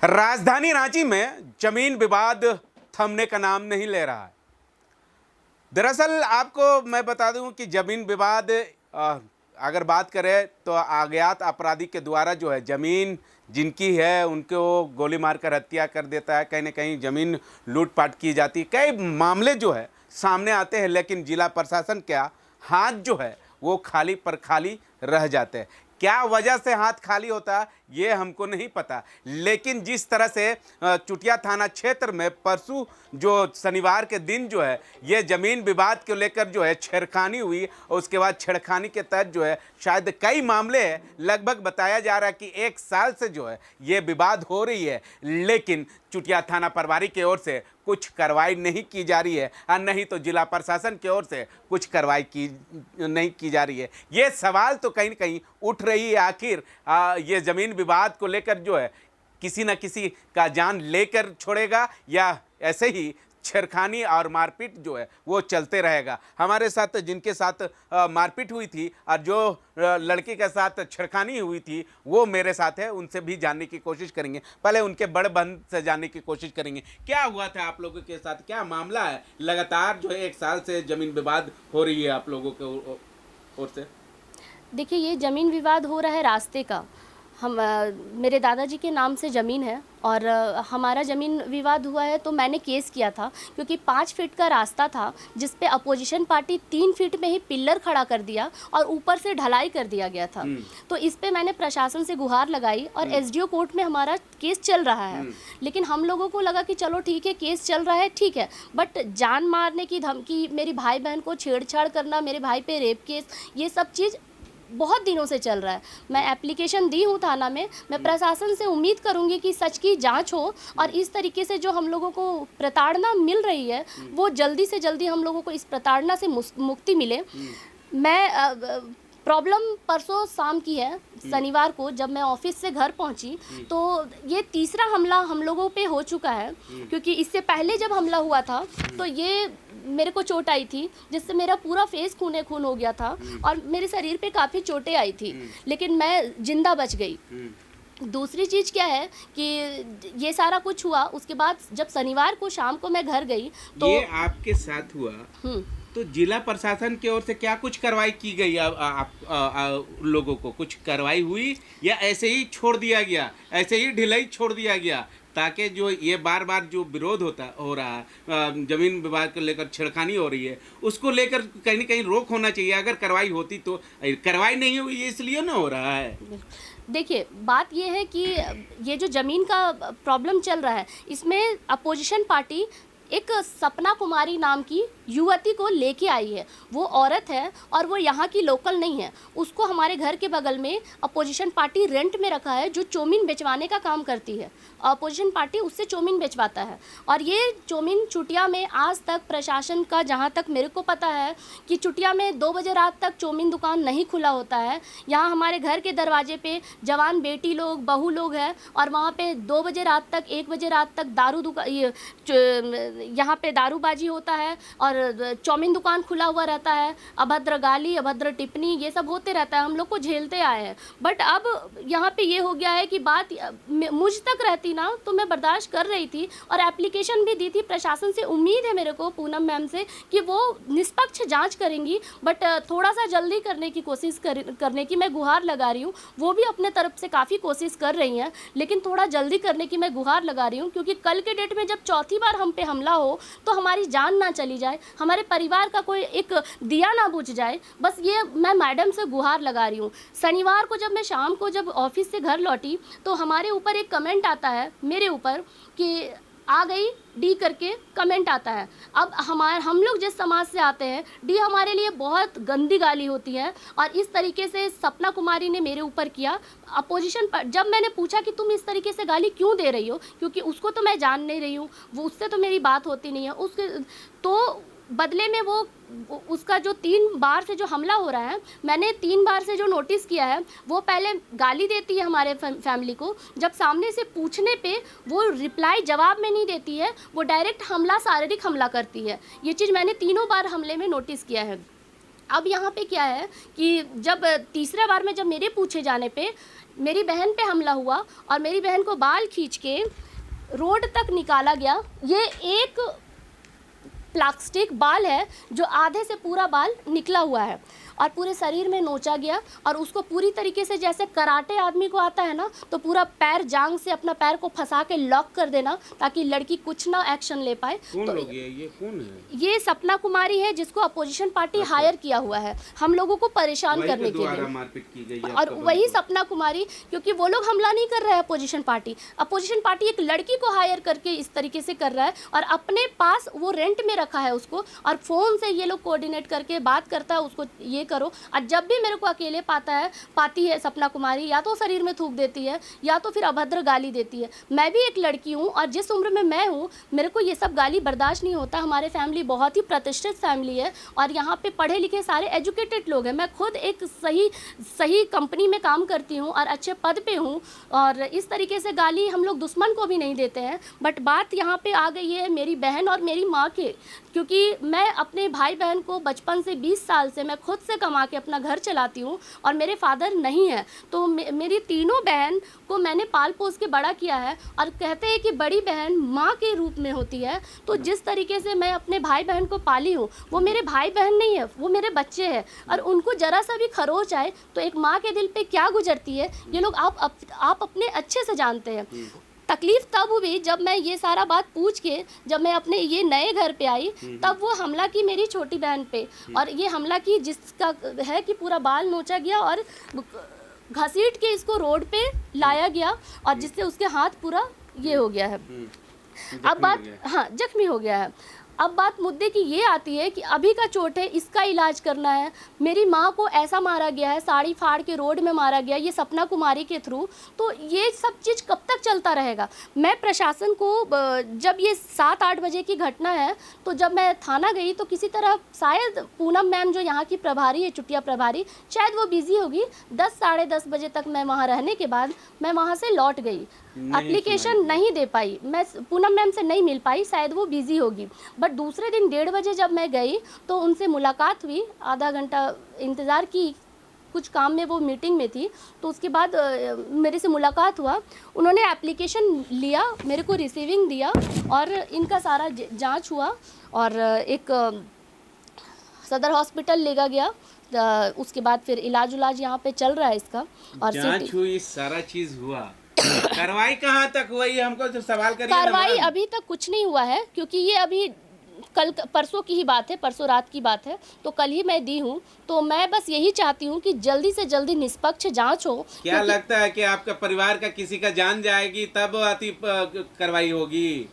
राजधानी रांची में जमीन विवाद थमने का नाम नहीं ले रहा है। दरअसल आपको मैं बता दूं कि जमीन विवाद अगर बात करें तो अज्ञात अपराधी के द्वारा जो है जमीन जिनकी है उनको गोली मारकर हत्या कर देता है, कहीं ना कहीं जमीन लूटपाट की जाती है। कई मामले जो है सामने आते हैं, लेकिन जिला प्रशासन का हाथ जो है वो खाली पर खाली रह जाते हैं। क्या वजह से हाथ खाली होता है ये हमको नहीं पता, लेकिन जिस तरह से चुटिया थाना क्षेत्र में परसों जो शनिवार के दिन जो है ये ज़मीन विवाद को लेकर जो है छेड़खानी हुई, और उसके बाद छेड़खानी के तहत जो है शायद कई मामले हैं, लगभग बताया जा रहा है कि 1 साल से जो है ये विवाद हो रही है, लेकिन चुटिया थाना प्रभारी की ओर से कुछ कार्रवाई नहीं की जा रही है, और नहीं तो जिला प्रशासन की ओर से कुछ कार्रवाई नहीं की जा रही है। ये सवाल तो कहीं न कहीं उठ रही है, आखिर ये ज़मीन विवाद को लेकर जो है किसी न किसी का जान लेकर छोड़ेगा या ऐसे ही छेड़खानी और मारपीट जो है वो चलते रहेगा। हमारे साथ जिनके साथ मारपीट हुई थी और जो लड़की के साथ छेड़खानी हुई थी वो मेरे साथ है, उनसे भी जानने की कोशिश करेंगे। पहले उनके बड़े बहन से जानने की कोशिश करेंगे क्या हुआ था आप लोगों के साथ, क्या मामला है। लगातार जो है 1 साल से जमीन विवाद हो रही है आप लोगों के ओर से। देखिए, ये ज़मीन विवाद हो रहा है रास्ते का। हम मेरे दादाजी के नाम से ज़मीन है और हमारा ज़मीन विवाद हुआ है, तो मैंने केस किया था क्योंकि 5 फीट का रास्ता था जिस पे अपोजिशन पार्टी 3 फीट में ही पिल्लर खड़ा कर दिया और ऊपर से ढलाई कर दिया गया था। तो इस पे मैंने प्रशासन से गुहार लगाई और एसडीओ कोर्ट में हमारा केस चल रहा है। लेकिन हम लोगों को लगा कि चलो ठीक है, केस चल रहा है, ठीक है, बट जान मारने की धमकी, मेरी भाई बहन को छेड़छाड़ करना, मेरे भाई पे रेप केस, ये सब चीज़ बहुत दिनों से चल रहा है। मैं एप्लीकेशन दी हूँ थाना में। मैं प्रशासन से उम्मीद करूँगी कि सच की जांच हो और इस तरीके से जो हम लोगों को प्रताड़ना मिल रही है वो जल्दी से जल्दी हम लोगों को इस प्रताड़ना से मुक्ति मिले। मैं प्रॉब्लम परसों शाम की है, शनिवार को जब मैं ऑफिस से घर पहुंची तो ये तीसरा हमला हम लोगों पे हो चुका है, क्योंकि इससे पहले जब हमला हुआ था तो ये मेरे को चोट आई थी जिससे मेरा पूरा फेस खूने खून हो गया था और मेरे शरीर पे काफ़ी चोटें आई थी, लेकिन मैं जिंदा बच गई। दूसरी चीज़ क्या है कि ये सारा कुछ हुआ, उसके बाद जब शनिवार को शाम को मैं घर गई तो ये आपके साथ हुआ तो जिला प्रशासन की ओर से क्या कुछ कार्रवाई की गई? आप लोगों को कुछ कार्रवाई हुई या ऐसे ही छोड़ दिया गया, ऐसे ही ढिलाई छोड़ दिया गया, ताकि जो ये बार बार जो विरोध हो रहा है, जमीन विवाद को लेकर छेड़खानी हो रही है, उसको लेकर कहीं ना कहीं रोक होना चाहिए। अगर कार्रवाई होती तो कार्रवाई नहीं हुई, इसलिए ना हो रहा है। देखिए, बात ये है कि ये जो ज़मीन का प्रॉब्लम चल रहा है इसमें अपोजिशन पार्टी एक सपना कुमारी नाम की युवती को लेके आई है। वो औरत है और वो यहाँ की लोकल नहीं है। उसको हमारे घर के बगल में अपोजिशन पार्टी रेंट में रखा है, जो चौमीन बेचवाने का काम करती है। अपोजिशन पार्टी उससे चौमीन बेचवाता है और ये चौमीन चुटिया में आज तक प्रशासन का, जहाँ तक मेरे को पता है, कि चुटिया में 2 बजे रात तक चौमीन दुकान नहीं खुला होता है। यहाँ हमारे घर के दरवाजे पे जवान बेटी लोग, बहू लोग हैं और वहाँ पे 2 बजे रात तक, 1 बजे रात तक दारू दुकान, यहाँ पे दारूबाजी होता है और चौमीन दुकान खुला हुआ रहता है। अभद्र गाली, अभद्र टिप्पणी, ये सब होते रहता है, हम लोग को झेलते आए हैं। बट अब यहाँ पे ये हो गया है कि बात मुझ तक रहती ना तो मैं बर्दाश्त कर रही थी और एप्लीकेशन भी दी थी। प्रशासन से उम्मीद है मेरे को, पूनम मैम से, कि वो निष्पक्ष जाँच करेंगी, बट थोड़ा सा जल्दी करने की कोशिश करने की मैं गुहार लगा रही हूँ। वो भी अपने तरफ से काफ़ी कोशिश कर रही हैं, लेकिन थोड़ा जल्दी करने की मैं गुहार लगा रही हूँ, क्योंकि कल के डेट में जब चौथी बार हम पे हमला हो तो हमारी जान ना चली जाए, हमारे परिवार का कोई एक दिया ना बुझ जाए। बस ये मैं मैडम से गुहार लगा रही हूँ। शनिवार को जब मैं शाम को जब ऑफिस से घर लौटी तो हमारे ऊपर एक कमेंट आता है, मेरे ऊपर, कि आ गई डी करके कमेंट आता है। अब हम लोग जिस समाज से आते हैं, डी हमारे लिए बहुत गंदी गाली होती है और इस तरीके से सपना कुमारी ने मेरे ऊपर किया। अपोजिशन पर जब मैंने पूछा कि तुम इस तरीके से गाली क्यों दे रही हो, क्योंकि उसको तो मैं जान नहीं रही हूँ, वो उससे तो मेरी बात होती नहीं है, उसके तो बदले में वो उसका जो 3 बार से जो हमला हो रहा है, मैंने 3 बार से जो नोटिस किया है, वो पहले गाली देती है हमारे फैमिली को, जब सामने से पूछने पे वो रिप्लाई जवाब में नहीं देती है, वो डायरेक्ट हमला, शारीरिक हमला करती है। ये चीज़ मैंने 3 बार हमले में नोटिस किया है। अब यहाँ पे क्या है कि जब तीसरा बार में जब मेरे पूछे जाने पे मेरी बहन पे हमला हुआ और मेरी बहन को बाल खींच के रोड तक निकाला गया। ये एक प्लास्टिक बाल है जो आधे से पूरा बाल निकला हुआ है और पूरे शरीर में नोचा गया और उसको पूरी तरीके से जैसे कराटे आदमी को आता है ना, तो पूरा पैर जांग से अपना पैर को फंसा के लॉक कर देना ताकि लड़की कुछ ना एक्शन ले पाए। कौन तो लोग ये कौन है? ये सपना कुमारी है जिसको अपोजिशन पार्टी हायर किया हुआ है हम लोगों को परेशान वही करने तो के दोबारा लिए। मारपीट की गई है और आपका वही बहन को। सपना कुमारी, क्योंकि वो लोग हमला नहीं कर रहा है अपोजिशन पार्टी एक लड़की को हायर करके इस तरीके से कर रहा है और अपने पास वो रेंट में रखा है उसको, और फ़ोन से ये लोग कोऑर्डिनेट करके बात करता है उसको ये करो। और जब भी मेरे को अकेले पाती है सपना कुमारी, या तो शरीर में थूक देती है या तो फिर अभद्र गाली देती है। मैं भी एक लड़की हूँ और जिस उम्र में मैं हूँ मेरे को ये सब गाली बर्दाश्त नहीं होता। हमारे फैमिली बहुत ही प्रतिष्ठित फैमिली है और यहाँ पे पढ़े लिखे सारे एजुकेटेड लोग हैं। मैं खुद एक सही कंपनी में काम करती हूँ और अच्छे पद पे हूँ और इस तरीके से गाली हम लोग दुश्मन को भी नहीं देते हैं। बट बात यहाँ पे आ गई है मेरी बहन और मेरी माँ के, क्योंकि मैं अपने भाई बहन को बचपन से 20 साल से मैं खुद से कमा के अपना घर चलाती हूँ और मेरे फादर नहीं है, तो मेरी तीनों बहन को मैंने पाल पोस के बड़ा किया है। और कहते हैं कि बड़ी बहन माँ के रूप में होती है, तो जिस तरीके से मैं अपने भाई बहन को पाली हूँ वो मेरे भाई बहन नहीं है, वो मेरे बच्चे हैं। और उनको जरा सा भी खरोच आए तो एक माँ के दिल पे क्या गुजरती है ये लोग आप अपने अच्छे से जानते हैं। तकलीफ तब हुई जब मैं ये सारा बात पूछ के जब मैं अपने ये नए घर पे आई, तब वो हमला की मेरी छोटी बहन पे, और ये हमला की जिसका है कि पूरा बाल नोचा गया और घसीट के इसको रोड पे लाया गया और जिससे उसके हाथ पूरा ये हो गया है। अब बात जख्मी हो गया है। अब बात मुद्दे की ये आती है कि अभी का चोट है, इसका इलाज करना है। मेरी माँ को ऐसा मारा गया है, साड़ी फाड़ के रोड में मारा गया ये सपना कुमारी के थ्रू, तो ये सब चीज़ कब तक चलता रहेगा। मैं प्रशासन को जब ये 7-8 बजे की घटना है तो जब मैं थाना गई तो किसी तरह शायद पूनम मैम जो यहाँ की प्रभारी है, चुटिया प्रभारी, शायद वो बिज़ी होगी। 10-10:30 बजे तक मैं वहाँ रहने के बाद मैं वहाँ से लौट गई। एप्लीकेशन नहीं दे पाई, मैं पूनम मैम से नहीं मिल पाई, शायद वो बिज़ी होगी। बट दूसरे दिन 1:30 बजे जब मैं गई तो उनसे मुलाकात हुई, आधा घंटा इंतज़ार की, कुछ काम में वो मीटिंग में थी। तो उसके बाद मेरे से मुलाकात हुआ, उन्होंने एप्लीकेशन लिया, मेरे को रिसीविंग दिया और इनका सारा जांच हुआ और एक सदर हॉस्पिटल लेगा गया। उसके बाद फिर इलाज यहाँ पे चल रहा है इसका। और जांच हुई, सारा चीज़ हुआ, कार्रवाई कहाँ तक हुई हमको तो सवाल करिए। कार्रवाई अभी तक कुछ नहीं हुआ है क्योंकि ये अभी परसों की ही बात है, परसों रात की बात है, तो कल ही मैं दी हूँ। तो मैं बस यही चाहती हूँ कि जल्दी से जल्दी निष्पक्ष जांच हो। क्या लगता है कि आपका परिवार का किसी का जान जाएगी तब आती कार्रवाई होगी?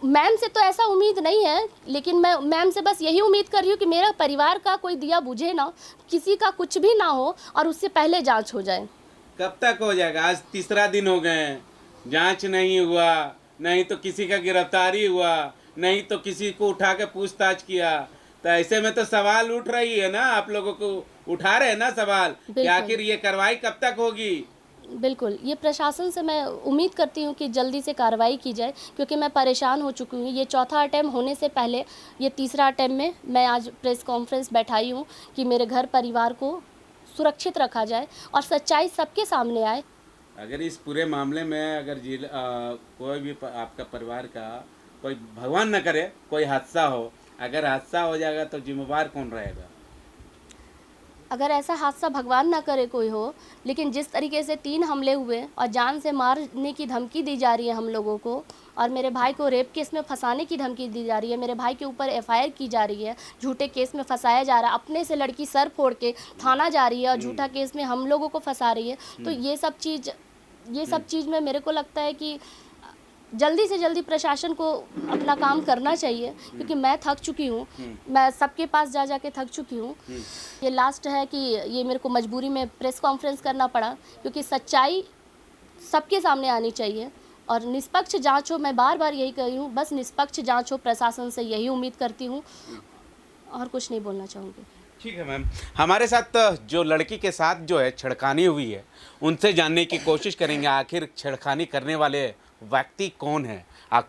मैम से तो ऐसा उम्मीद नहीं है, लेकिन मैं मैम से बस यही उम्मीद कर रही हूँ कि मेरा परिवार का कोई दिया बुझे ना, किसी का कुछ भी ना हो और उससे पहले जांच हो जाए। कब तक हो जाएगा? आज तीसरा दिन हो गए, जांच नहीं हुआ, नहीं तो किसी का गिरफ्तारी हुआ, नहीं तो किसी को उठा के पूछताछ किया। तो ऐसे में तो सवाल उठ रही है ना, आप लोगों को उठा रहे हैं ना सवाल कि आखिर ये कार्रवाई कब तक होगी? बिल्कुल, ये प्रशासन से मैं उम्मीद करती हूँ कि जल्दी से कार्रवाई की जाए, क्योंकि मैं परेशान हो चुकी हूँ। ये चौथा अटैम्प्ट होने से पहले ये तीसरा अटैम्प्ट में मैं आज प्रेस कॉन्फ्रेंस बैठाई हूँ कि मेरे घर परिवार को सुरक्षित रखा जाए और सच्चाई सबके सामने आए। अगर इस पूरे मामले में अगर कोई भी आपका परिवार का कोई, भगवान न करे, कोई हादसा हो, अगर हादसा हो जाएगा तो जिम्मेवार कौन रहेगा? अगर ऐसा हादसा भगवान ना करे कोई हो, लेकिन जिस तरीके से 3 हमले हुए और जान से मारने की धमकी दी जा रही है हम लोगों को, और मेरे भाई को रेप केस में फंसाने की धमकी दी जा रही है, मेरे भाई के ऊपर एफआईआर की जा रही है, झूठे केस में फंसाया जा रहा है, अपने से लड़की सर फोड़ के थाना जा रही है और झूठा केस में हम लोगों को फंसा रही है। तो ये सब चीज़ में मेरे को लगता है कि जल्दी से जल्दी प्रशासन को अपना काम करना चाहिए, क्योंकि मैं थक चुकी हूँ, मैं सबके पास जा के थक चुकी हूँ। ये लास्ट है कि ये मेरे को मजबूरी में प्रेस कॉन्फ्रेंस करना पड़ा, क्योंकि सच्चाई सबके सामने आनी चाहिए और निष्पक्ष जांच हो। मैं बार बार यही कह रही हूँ, बस निष्पक्ष जांच हो, प्रशासन से यही उम्मीद करती हूँ और कुछ नहीं बोलना चाहूँगी। ठीक है मैम, हमारे साथ जो लड़की के साथ जो है छेड़खानी हुई है उनसे जानने की कोशिश करेंगे आखिर छेड़खानी करने वाले व्यक्ति कौन है,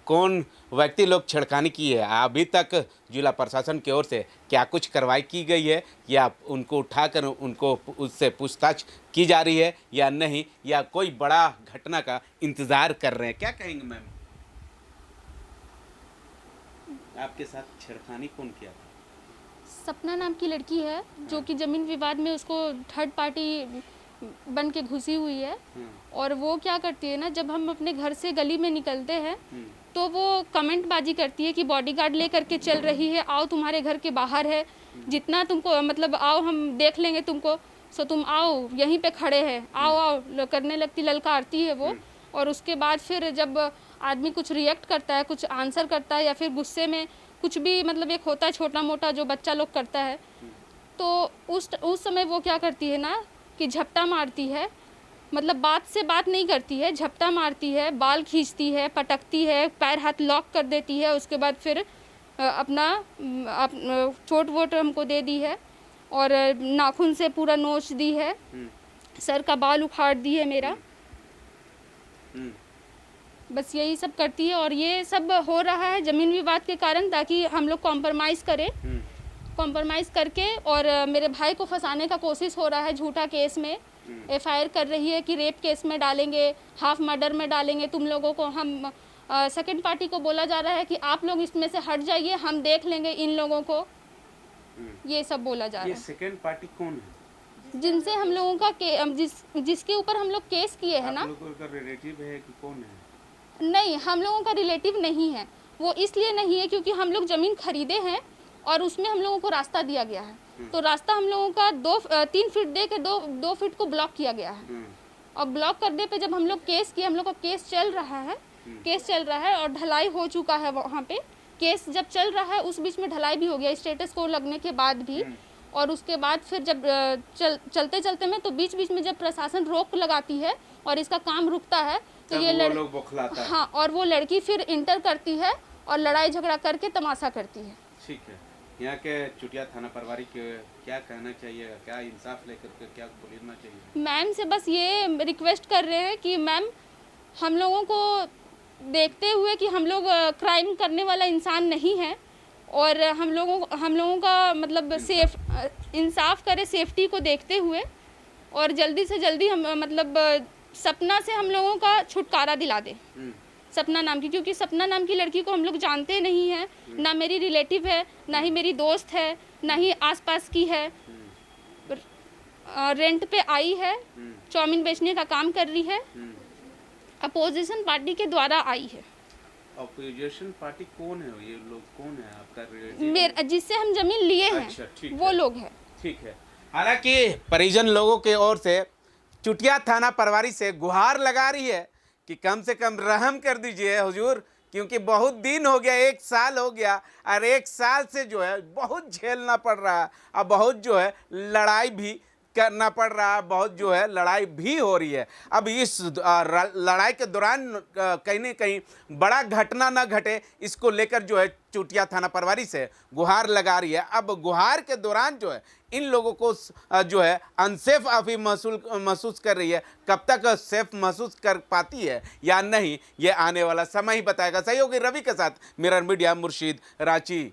कौन व्यक्ति लोग छेड़खानी की है, अभी तक जिला प्रशासन की ओर से क्या कुछ कार्रवाई की गई है या उनको उठाकर उनको उससे पूछताछ की जा रही है या नहीं, या कोई बड़ा घटना का इंतजार कर रहे हैं, क्या कहेंगे मैम? आपके साथ छेड़खानी कौन किया था? सपना नाम की लड़की है जो कि ज़मीन विवाद में उसको थर्ड पार्टी बन के घुसी हुई है। और वो क्या करती है ना, जब हम अपने घर से गली में निकलते हैं तो वो कमेंट बाजी करती है कि बॉडीगार्ड ले करके चल रही है, आओ तुम्हारे घर के बाहर है, जितना तुमको मतलब आओ हम देख लेंगे तुमको, सो तुम आओ यहीं पे खड़े हैं, आओ आओ करने लगती, ललकारती है वो। और उसके बाद फिर जब आदमी कुछ रिएक्ट करता है, कुछ आंसर करता है या फिर गुस्से में कुछ भी मतलब एक होता है छोटा मोटा जो बच्चा लोग करता है, तो उस समय वो क्या करती है ना कि झपटा मारती है, मतलब बात से बात नहीं करती है, झपटा मारती है, बाल खींचती है, पटकती है, पैर हाथ लॉक कर देती है। उसके बाद फिर अपना चोट वोट हमको दे दी है और नाखून से पूरा नोच दी है, सर का बाल उखाड़ दी है मेरा, बस यही सब करती है। और ये सब हो रहा है ज़मीन विवाद के कारण, ताकि हम लोग कॉम्प्रोमाइज़ करें, कॉम्प्रोमाइज़ करके। और मेरे भाई को फंसाने का कोशिश हो रहा है झूठा केस में, एफआईआर कर रही है कि रेप केस में डालेंगे, हाफ मर्डर में डालेंगे तुम लोगों को। हम सेकंड पार्टी को बोला जा रहा है कि आप लोग इसमें से हट जाइए, हम देख लेंगे इन लोगों को, ये सब बोला जा रहा है। ये सेकंड पार्टी कौन है? जिनसे हम लोगों का जिसके ऊपर हम लोग केस किए हैं ना, आप लोगों का रिलेटिव है कि कौन है? नहीं, हम लोगों का रिलेटिव नहीं है। वो इसलिए नहीं है क्योंकि हम लोग ज़मीन खरीदे हैं और उसमें हम लोगों को रास्ता दिया गया है, तो रास्ता हम लोगों का 3 फीट दे के 2 फीट को ब्लॉक किया गया है। और ब्लॉक करने पे जब हम लोग केस किए, हम लोग का केस चल रहा है, केस चल रहा है और ढलाई हो चुका है वहाँ पे। केस जब चल रहा है उस बीच में ढलाई भी हो गया स्टेटस को लगने के बाद भी। और उसके बाद फिर जब चलते चलते में तो बीच बीच में जब प्रशासन रोक लगाती है और इसका काम रुकता है तो ये लोग बौखलाता है। हाँ, और वो लड़की फिर इंटर करती है और लड़ाई झगड़ा करके तमाशा करती है। ठीक है, यहाँ के चुटिया थाना प्रभारी के क्या कहना चाहिए, क्या इंसाफ लेकर के क्या बोलना चाहिए? मैम से बस ये रिक्वेस्ट कर रहे हैं कि मैम हम लोगों को देखते हुए कि हम लोग क्राइम करने वाला इंसान नहीं है और हम लोगों का मतलब इंसाफ करे सेफ्टी को देखते हुए, और जल्दी से जल्दी हम मतलब सपना से हम लोगों का छुटकारा दिला दे। सपना नाम की, क्योंकि सपना नाम की लड़की को हम लोग जानते नहीं हैं, ना मेरी रिलेटिव है, ना ही मेरी दोस्त है, ना ही आसपास की है। रेंट पे आई है, चाउमीन बेचने का काम कर रही है, अपोजिशन पार्टी के द्वारा आई है। अपोजिशन पार्टी कौन है? ये लोग कौन है? आपका रिलेटिव जिससे हम जमीन लिए हैं? अच्छा, ठीक वो है। लोग हैं। ठीक है। हालांकि परिजन लोगों के ओर से चुटिया थाना प्रभारी से गुहार लगा रही है कि कम से कम रहम कर दीजिए हुजूर, क्योंकि बहुत दिन हो गया, 1 साल हो गया और 1 साल से जो है बहुत झेलना पड़ रहा है और बहुत जो है लड़ाई भी करना पड़ रहा है, बहुत जो है लड़ाई भी हो रही है। अब इस लड़ाई के दौरान कहीं न कहीं बड़ा घटना ना घटे, इसको लेकर जो है चुटिया थाना प्रभारी से गुहार लगा रही है। अब गुहार के दौरान जो है इन लोगों को जो है अनसेफ अभी महसूस कर रही है, कब तक सेफ महसूस कर पाती है या नहीं, ये आने वाला समय ही बताएगा। सहयोगी रवि के साथ मिरर मीडिया, मुर्शीद, रांची।